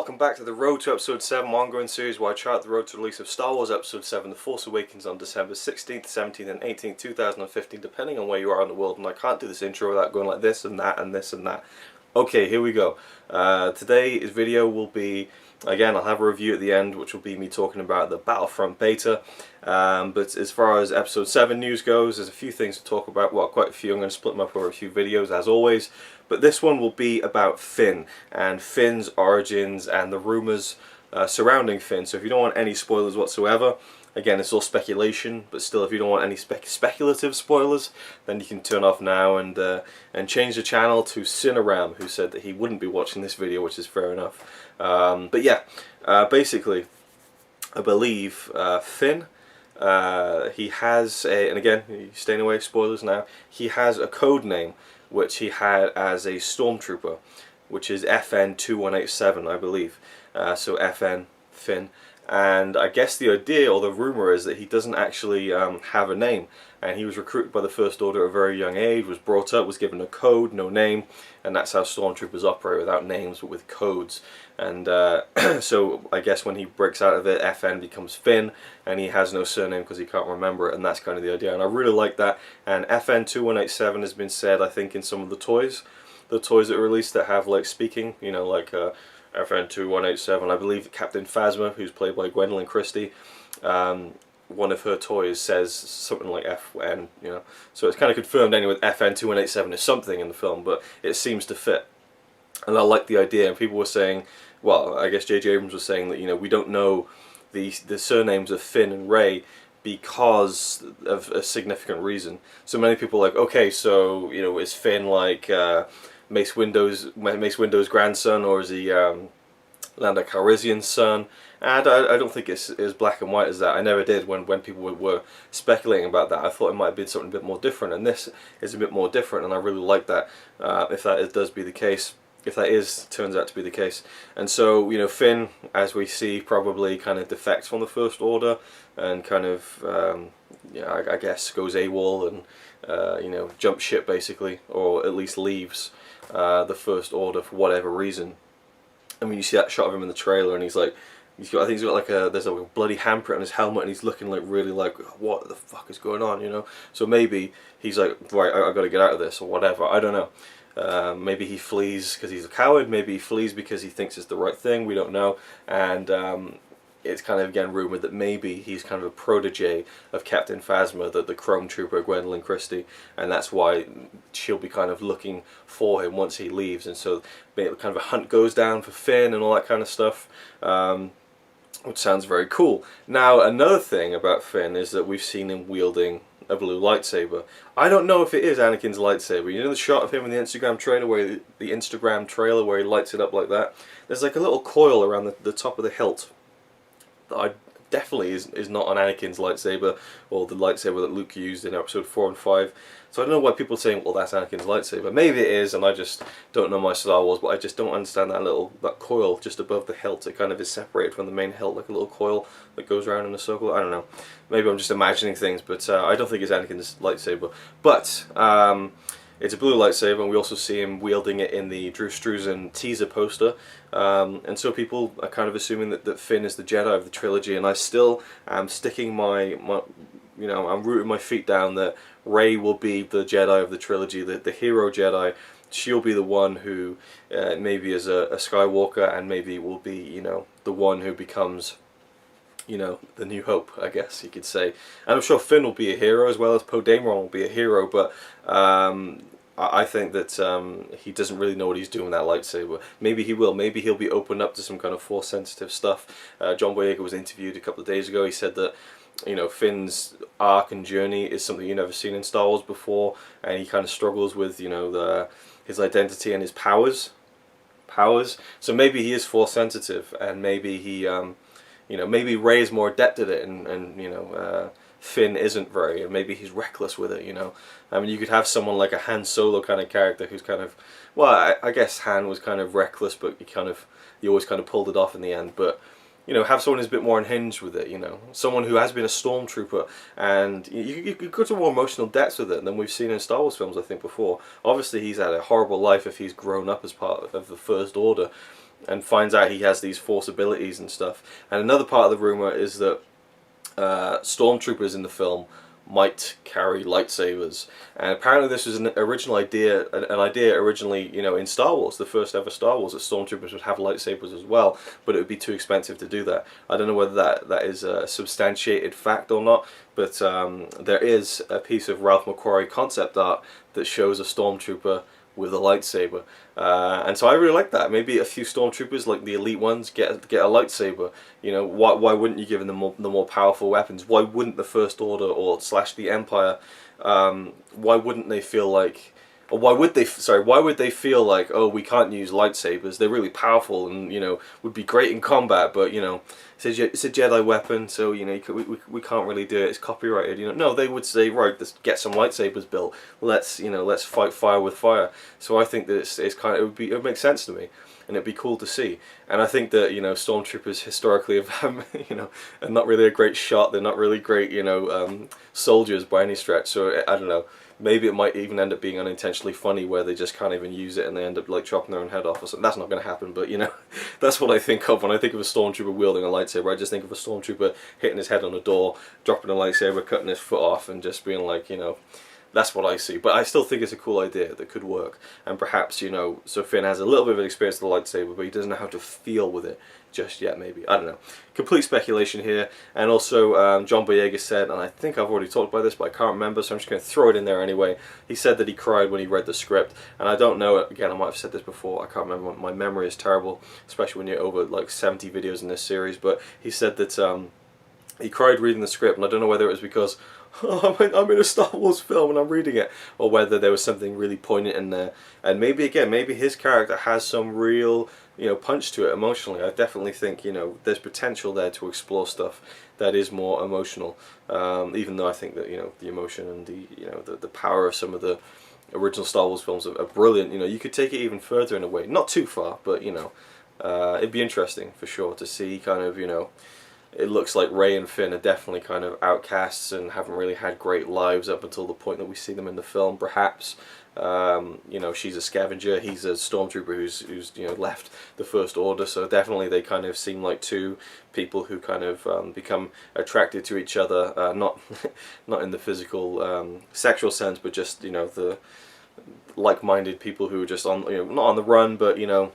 welcome back to the Road to Episode 7 ongoing series where I chart the road to the release of Star Wars Episode 7 The Force Awakens on December 16th, 17th and 18th, 2015, depending on where you are in the world, and I can't do this intro without going like this and that and this and that. Okay, here we go. Today's video will be, again, I'll have a review at the end, which will be me talking about the Battlefront beta. But as far as Episode 7 news goes, there's a few things to talk about. Well, quite a few. I'm going to split them up over a few videos, as always. But this one will be about Finn, and Finn's origins, and the rumours surrounding Finn. So if you don't want any spoilers whatsoever, again, it's all speculation, but still, if you don't want any speculative spoilers, then you can turn off now and change the channel to Cineram, who said that he wouldn't be watching this video, which is fair enough. But yeah, basically, I believe Finn, he has a, and again, staying away spoilers now, he has a code name which he had as a stormtrooper, which is FN2187, I believe. So FN, Finn. And I guess the idea or the rumour is that he doesn't actually have a name, and he was recruited by the First Order at a very young age, was brought up, was given a code, no name, and that's how stormtroopers operate, without names but with codes. And so I guess when he breaks out of it, FN becomes Finn, and he has no surname because he can't remember it, and that's kind of the idea. And I really like that. And FN2187 has been said, I think, in some of the toys that are released that have like speaking, you know, like FN2187. I believe Captain Phasma, who's played by Gwendolyn Christie, one of her toys says something like FN, you know. So it's kind of confirmed anyway that FN2187 is something in the film, but it seems to fit. And I like the idea. And people were saying, well, I guess J.J. Abrams was saying that, you know, we don't know the surnames of Finn and Rey because of a significant reason. So many people are like, okay, so, you know, is Finn like Mace Windu's grandson, or is he Lando Calrissian's son? And I don't think it's as black and white as that. I never did when people were speculating about that. I thought it might have been something a bit more different, and this is a bit more different, and I really like that. If that does be the case, if that turns out to be the case. And so, you know, Finn, as we see, probably kind of defects from the First Order, and kind of, yeah, I guess goes AWOL and, you know, jumps ship basically, or at least leaves the First Order for whatever reason. I mean, you see that shot of him in the trailer, and he's like, I think he's got like there's like a bloody handprint on his helmet, and he's looking like really like, what the fuck is going on, you know? So maybe he's like, right, I got to get out of this, or whatever. I don't know. Maybe he flees because he's a coward. Maybe he flees because he thinks it's the right thing. We don't know. And it's kind of again rumored that maybe he's kind of a protege of Captain Phasma, the Chrome Trooper Gwendolyn Christie, and that's why she'll be kind of looking for him once he leaves. And so kind of a hunt goes down for Finn and all that kind of stuff. Which sounds very cool. Now, another thing about Finn is that we've seen him wielding a blue lightsaber. I don't know if it is Anakin's lightsaber. You know the shot of him in the Instagram trailer where he lights it up like that? There's like a little coil around the top of the hilt that definitely is not on Anakin's lightsaber, or the lightsaber that Luke used in episode 4 and 5. So I don't know why people are saying, well, that's Anakin's lightsaber. Maybe it is, and I just don't know my Star Wars, but I just don't understand that coil just above the hilt. It kind of is separated from the main hilt, like a little coil that goes around in a circle. I don't know. Maybe I'm just imagining things, but I don't think it's Anakin's lightsaber. But it's a blue lightsaber, and we also see him wielding it in the Drew Struzan teaser poster. And so people are kind of assuming that Finn is the Jedi of the trilogy, and I still am sticking my you know, I'm rooting my feet down that Rey will be the Jedi of the trilogy, the hero Jedi. She'll be the one who maybe is a Skywalker, and maybe will be, you know, the one who becomes, you know, the New Hope, I guess you could say. And I'm sure Finn will be a hero, as well as Poe Dameron will be a hero, but I think that he doesn't really know what he's doing with that lightsaber. Maybe he will. Maybe he'll be opened up to some kind of Force-sensitive stuff. John Boyega was interviewed a couple of days ago. He said that, you know, Finn's arc and journey is something you've never seen in Star Wars before, and he kind of struggles with, you know, his identity and his powers. So maybe he is Force-sensitive, and maybe he, you know, maybe Rey is more adept at it, and you know, Finn isn't very, and maybe he's reckless with it, you know. I mean, you could have someone like a Han Solo kind of character who's kind of, well, I guess Han was kind of reckless, but he always kind of pulled it off in the end, but, you know, have someone who's a bit more unhinged with it, you know. Someone who has been a stormtrooper, and you could go to more emotional depths with it than we've seen in Star Wars films, I think, before. Obviously, he's had a horrible life if he's grown up as part of the First Order, and finds out he has these Force abilities and stuff. And another part of the rumor is that stormtroopers in the film might carry lightsabers, and apparently this was an original idea, an idea originally, you know, in Star Wars, the first ever Star Wars, that stormtroopers would have lightsabers as well, but it would be too expensive to do that. I don't know whether that is a substantiated fact or not, but there is a piece of Ralph McQuarrie concept art that shows a stormtrooper with a lightsaber, and so I really like that. Maybe a few stormtroopers, like the elite ones, get a lightsaber. You know, why wouldn't you give them the more powerful weapons? Why wouldn't the First Order or / the Empire? Why wouldn't they feel like, or why would they? Sorry, why would they feel like, oh, we can't use lightsabers? They're really powerful and, you know, would be great in combat, but, you know, it's a Jedi weapon, so, you know, we can't really do it. It's copyrighted. You know, no, they would say, right, let's get some lightsabers built. Let's fight fire with fire. So I think that it's kind of, it would make sense to me, and it'd be cool to see. And I think that, you know, stormtroopers historically have, you know, are not really a great shot. They're not really great, you know, soldiers by any stretch. So I don't know. Maybe it might even end up being unintentionally funny, where they just can't even use it and they end up like chopping their own head off or something. That's not going to happen, but, you know, that's what I think of when I think of a stormtrooper wielding a lightsaber. I just think of a stormtrooper hitting his head on a door, dropping a lightsaber, cutting his foot off, and just being like, you know, that's what I see. But I still think it's a cool idea that could work. And perhaps, you know, so Finn has a little bit of an experience with the lightsaber, but he doesn't know how to feel with it just yet, maybe. I don't know. Complete speculation here. And also, John Boyega said, and I think I've already talked about this, but I can't remember, so I'm just going to throw it in there anyway. He said that he cried when he read the script. And I don't know, again, I might have said this before, I can't remember, my memory is terrible, especially when you're over like 70 videos in this series, but he said that he cried reading the script, and I don't know whether it was because, oh, I'm in a Star Wars film and I'm reading it, or whether there was something really poignant in there. And maybe, again, maybe his character has some real, you know, punch to it emotionally. I definitely think, you know, there's potential there to explore stuff that is more emotional, even though I think that, you know, the emotion and the, you know, the power of some of the original Star Wars films are brilliant. You know, you could take it even further in a way, not too far, but, you know, it'd be interesting for sure to see kind of, you know, it looks like Rey and Finn are definitely kind of outcasts and haven't really had great lives up until the point that we see them in the film, perhaps. You know, she's a scavenger, he's a stormtrooper who's you know, left the First Order, so definitely they kind of seem like two people who kind of become attracted to each other, not not in the physical sexual sense, but just, you know, the like-minded people who are just on, you know, not on the run, but, you know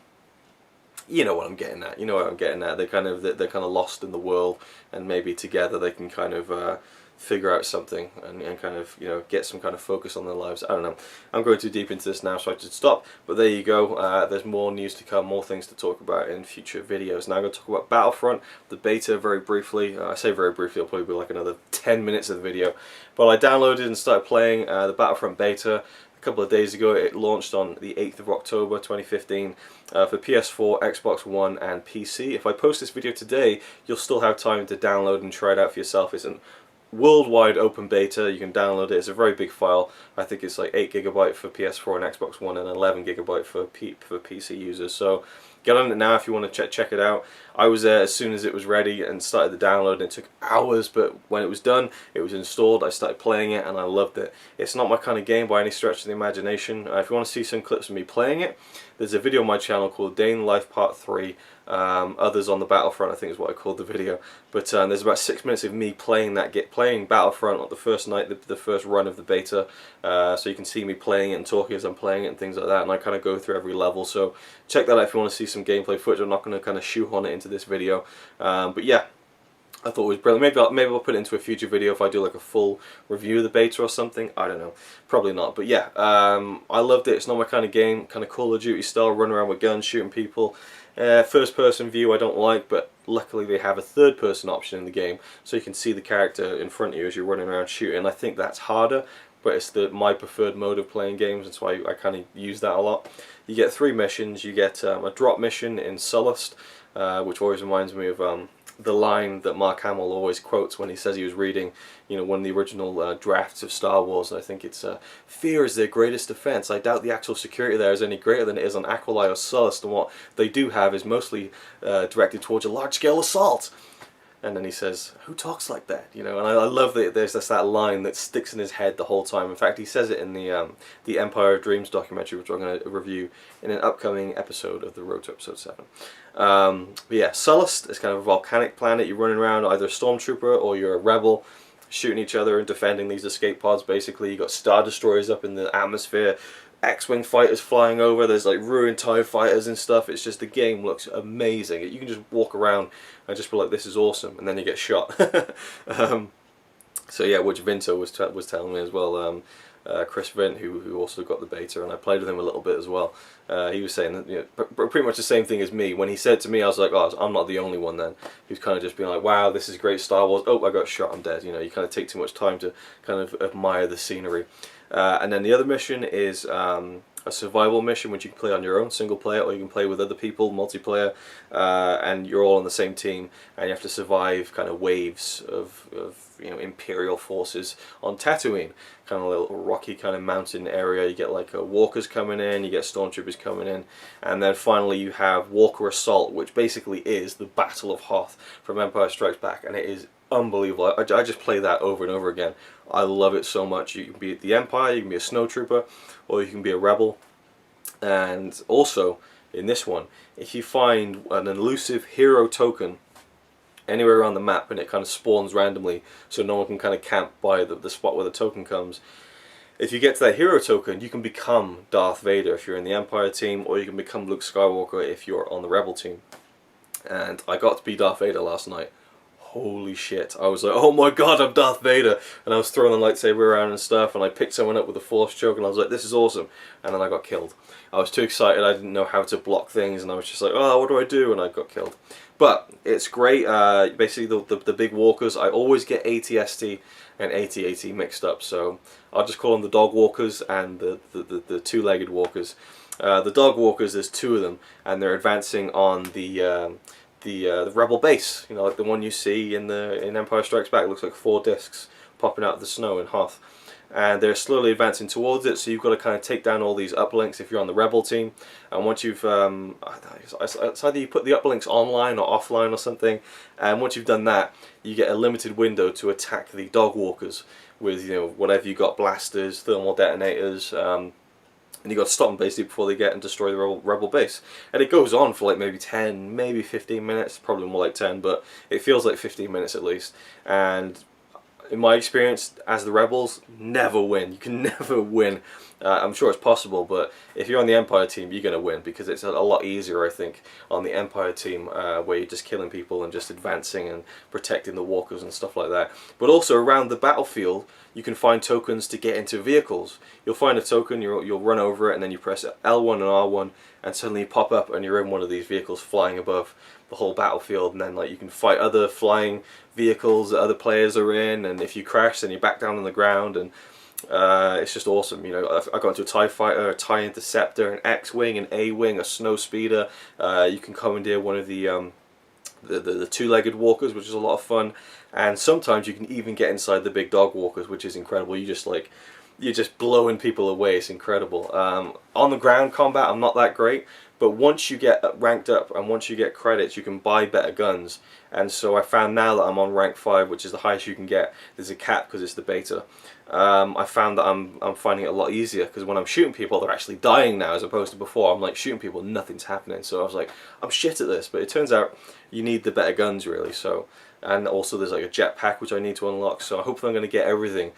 what I'm getting at. You know what I'm getting at. They're kind of lost in the world, and maybe together they can kind of figure out something and kind of, you know, get some kind of focus on their lives. I don't know. I'm going too deep into this now, so I should stop. But there you go. There's more news to come, more things to talk about in future videos. Now I'm going to talk about Battlefront, the beta, very briefly. I say very briefly, it'll probably be like another 10 minutes of the video. But I downloaded and started playing the Battlefront beta a couple of days ago. It launched on the 8th of October 2015 for PS4, Xbox One and PC. If I post this video today, you'll still have time to download and try it out for yourself. It's an worldwide open beta. You can download it. It's a very big file. I think it's like 8 GB for PS4 and Xbox One and 11 GB for PC users. So get on it now if you want to check it out. I was there as soon as it was ready and started the download, and it took hours, but when it was done, it was installed, I started playing it and I loved it. It's not my kind of game by any stretch of the imagination. If you want to see some clips of me playing it, there's a video on my channel called Day in Life Part 3, Others on the Battlefront, I think is what I called the video. But there's about 6 minutes of me playing playing Battlefront on the first night, the first run of the beta. So you can see me playing it and talking as I'm playing it and things like that, and I kind of go through every level. So check that out if you want to see some gameplay footage. I'm not going to kind of shoehorn it into this video, but yeah, I thought it was brilliant. Maybe I'll put it into a future video if I do like a full review of the beta or something. I don't know, probably not. But yeah, I loved it. It's not my kind of game, kind of Call of Duty style, run around with guns, shooting people. First person view I don't like, but luckily they have a third person option in the game, so you can see the character in front of you as you're running around shooting. I think that's harder, but it's my preferred mode of playing games, and so I kind of use that a lot. You get 3 missions. You get a drop mission in Sullust, which always reminds me of the line that Mark Hamill always quotes when he says he was reading, you know, one of the original drafts of Star Wars. And I think it's fear is their greatest defense. I doubt the actual security there is any greater than it is on Aquilai or Sullust, and what they do have is mostly directed towards a large-scale assault. And then he says, "Who talks like that?" You know, and I love that there's just that line that sticks in his head the whole time. In fact, he says it in the Empire of Dreams documentary, which I'm going to review in an upcoming episode of the Road to Episode 7. But yeah, Sullust is kind of a volcanic planet. You're running around either a stormtrooper or you're a rebel, shooting each other and defending these escape pods. Basically, you got Star Destroyers up in the atmosphere, X-Wing fighters flying over, there's like ruined TIE fighters and stuff. It's just, the game looks amazing. You can just walk around and just be like, this is awesome, and then you get shot. So yeah, which Vinto was telling me as well, Chris Vint, who also got the beta, and I played with him a little bit as well. He was saying that, you know, pretty much the same thing as me. When he said to me, I was like, oh, I'm not the only one then. He was kind of just being like, wow, this is great Star Wars. Oh, I got shot, I'm dead. You know, you kind of take too much time to kind of admire the scenery. And then the other mission is a survival mission, which you can play on your own, single player, or you can play with other people, multiplayer, and you're all on the same team, and you have to survive kind of waves of you know, Imperial forces on Tatooine, kind of a little rocky kind of mountain area. You get like walkers coming in, you get stormtroopers coming in, and then finally you have Walker Assault, which basically is the Battle of Hoth from Empire Strikes Back, and it is unbelievable. I just play that over and over again. I love it so much. You can be the Empire, you can be a snowtrooper, or you can be a rebel. And also, in this one, if you find an elusive hero token anywhere around the map, and it kind of spawns randomly, so no one can kind of camp by the spot where the token comes, if you get to that hero token, you can become Darth Vader if you're in the Empire team, or you can become Luke Skywalker if you're on the Rebel team. And I got to be Darth Vader last night. Holy shit, I was like, oh my god, I'm Darth Vader, and I was throwing the lightsaber around and stuff, and I picked someone up with a force choke, and I was like, this is awesome, and then I got killed. I was too excited, I didn't know how to block things, and I was just like, oh, what do I do, and I got killed. But it's great. Basically the big walkers, I always get AT-ST and AT-AT mixed up, so I'll just call them the dog walkers and the two-legged walkers. The dog walkers, there's two of them, and they're advancing on the rebel base, you know, like the one you see in Empire Strikes Back. It looks like 4 discs popping out of the snow in Hoth, and they're slowly advancing towards it. So you've got to kind of take down all these uplinks if you're on the rebel team. And once you've it's either you put the uplinks online or offline or something, and once you've done that, you get a limited window to attack the dog walkers with, you know, whatever you got, blasters, thermal detonators. And you got to stop them basically before they get and destroy the rebel base. And it goes on for like maybe 10, maybe 15 minutes, probably more like 10, but it feels like 15 minutes at least. And in my experience, as the rebels, never win. You can never win. I'm sure it's possible, but if you're on the Empire team, you're going to win, because it's a lot easier, I think, on the Empire team, where you're just killing people and just advancing and protecting the walkers and stuff like that. But also around the battlefield, you can find tokens to get into vehicles. You'll find a token, you'll run over it, and then you press L1 and R1, and suddenly you pop up and you're in one of these vehicles flying above the whole battlefield, and then like you can fight other flying vehicles that other players are in, and if you crash, then you're back down on the ground, and it's just awesome. You know, I got into a TIE fighter, a TIE interceptor, an X-wing, an A-wing, a snow speeder. You can commandeer one of the two-legged walkers, which is a lot of fun, and sometimes you can even get inside the big dog walkers, which is incredible. You're just blowing people away. It's incredible. On the ground combat, I'm not that great, but once you get ranked up and once you get credits, you can buy better guns. And so I found now that I'm on rank 5, which is the highest you can get. There's a cap because it's the beta. I found that I'm finding it a lot easier, because when I'm shooting people, they're actually dying now, as opposed to before. I'm like shooting people, nothing's happening. So I was like, I'm shit at this. But it turns out you need the better guns, really. So, and also there's like a jetpack which I need to unlock. So hopefully I'm going to get everything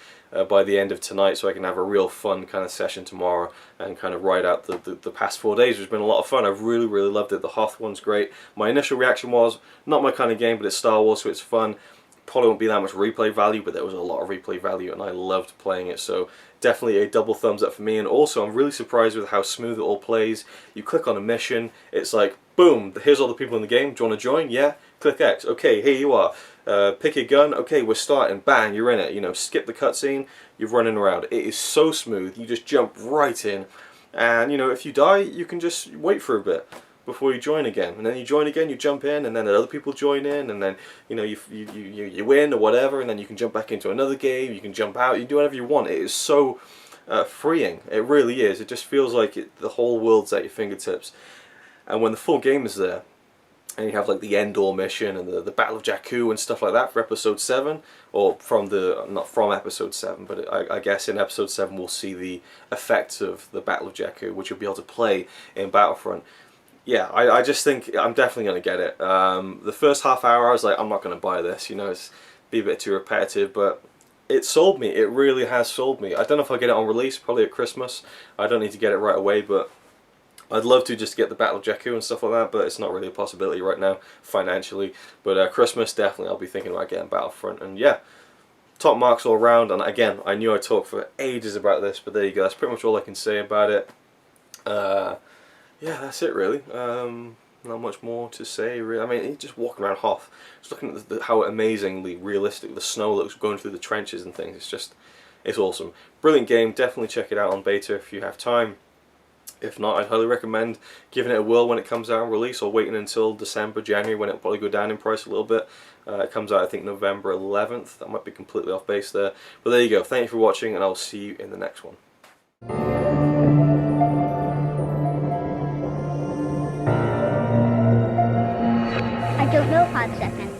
by the end of tonight, so I can have a real fun kind of session tomorrow and kind of ride out the past 4 days, which has been a lot of fun. I've really loved it. The Hoth one's great. My initial reaction was, not my kind of game, but it's Star Wars, so it's fun. Probably won't be that much replay value, but there was a lot of replay value, and I loved playing it. So definitely a double thumbs up for me. And also, I'm really surprised with how smooth it all plays. You click on a mission, it's like, boom, here's all the people in the game. Do you want to join? Yeah. Click X. Okay, here you are. Pick a gun. Okay, we're starting. Bang, you're in it. You know, skip the cutscene. You're running around. It is so smooth. You just jump right in, and you know, if you die, you can just wait for a bit before you join again, and then you join again, you jump in, and then other people join in, and then you know you win or whatever, and then you can jump back into another game. You can jump out. You can do whatever you want. It is so freeing. It really is. It just feels like the whole world's at your fingertips, and when the full game is there, and you have like the Endor mission and the Battle of Jakku and stuff like that for episode 7, or from the, not from episode 7, but I guess in episode 7 we'll see the effects of the Battle of Jakku, which you'll be able to play in Battlefront. Yeah, I just think I'm definitely going to get it. The first half hour I was like, I'm not going to buy this, you know, it's be a bit too repetitive, but it sold me. It really has sold me. I don't know if I'll get it on release, probably at Christmas. I don't need to get it right away, but I'd love to just get the Battle of Jakku and stuff like that, but it's not really a possibility right now, financially. But Christmas, definitely, I'll be thinking about getting Battlefront. And yeah, top marks all around. And again, I knew I talked for ages about this, but there you go. That's pretty much all I can say about it. Yeah, that's it really. Not much more to say, really. I mean, just walking around Hoth, just looking at how amazingly realistic the snow looks going through the trenches and things. It's just, it's awesome. Brilliant game. Definitely check it out on beta if you have time. If not, I'd highly recommend giving it a whirl when it comes out on release, or waiting until December, January, when it'll probably go down in price a little bit. It comes out, I think, November 11th. That might be completely off base there. But there you go. Thank you for watching, and I'll see you in the next one. I don't know, 5 seconds.